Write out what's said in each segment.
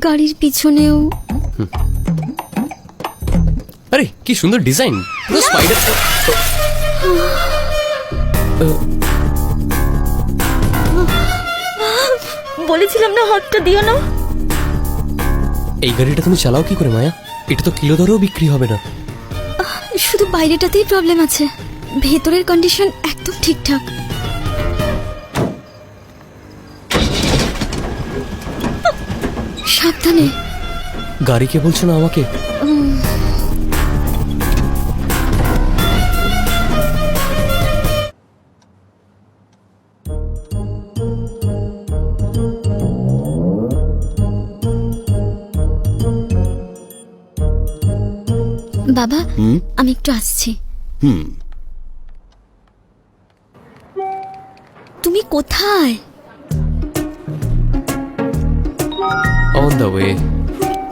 গাড়ির পিছনেও। আরে কি সুন্দর ডিজাইন, পুরো স্পাইডার। বলেছিলাম না হাতটা দিও না। এই গাড়িটা তুমি চালাও কি করে মায়া? এটা তো কিলো দরেও বিক্রি হবে না। শুধু বাইরেটাতেই প্রবলেম আছে, ভেতরের কন্ডিশন একদম ঠিকঠাক। সাবধানে। গাড়িকে বলছো না আমাকে? বাবা আমি একটু আসছি। তুমি কোথায়? On the way.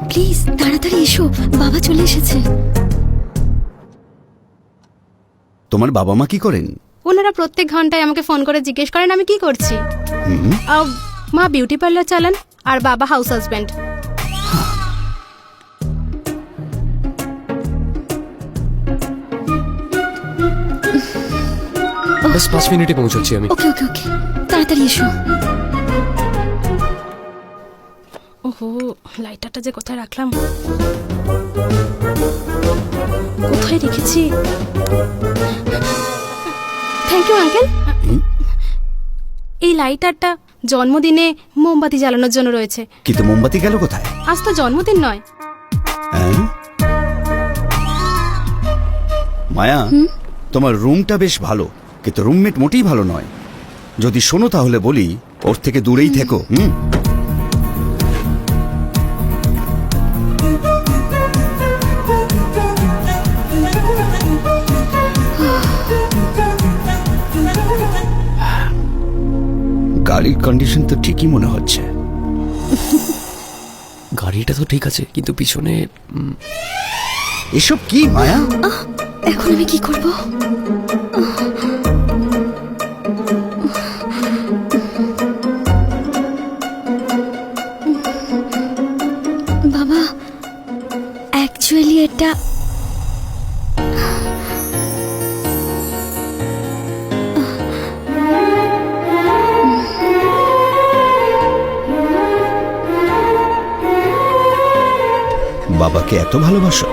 প্লিজ তাড়াতাড়ি এসো, বাবা চলে এসেছে। তোমার বাবা মা কি করেন? ওনারা প্রত্যেক ঘন্টায় আমাকে ফোন করে জিজ্ঞেস করেন আমি কি করছি। মা বিউটি পার্লার চালান আর বাবা হাউস হাজব্যান্ড। বাস 5 মিনিটে পৌঁছাচ্ছি আমি। ওকে ওকে ওকে, তাড়াতাড়ি এসো। ওহো, লাইটারটা যে কোথায় রাখলাম, কোথায় রেখেছি? Thank you uncle. এই লাইটারটা জন্মদিনে মোমবাতি জ্বালানোর জন্য রয়েছে। কিন্তু মোমবাতি গেল কোথায়? আজ তো জন্মদিন নয়। হ্যাঁ? মায়া, তোমার রুমটা বেশ ভালো, কিন্তু রুমমেট মোটেই ভালো নয়। যদি শোনো তাহলে বলি, ওর থেকে দূরেই থেকো। গাড়ির কন্ডিশন তো ঠিকই মনে হচ্ছে। গাড়িটা তো ঠিক আছে, কিন্তু পিছনে এসব কি মায়া? এখন আমি কি করব? বাবা অ্যাকচুয়ালি এটা বাবাকে এত ভালোবাসো?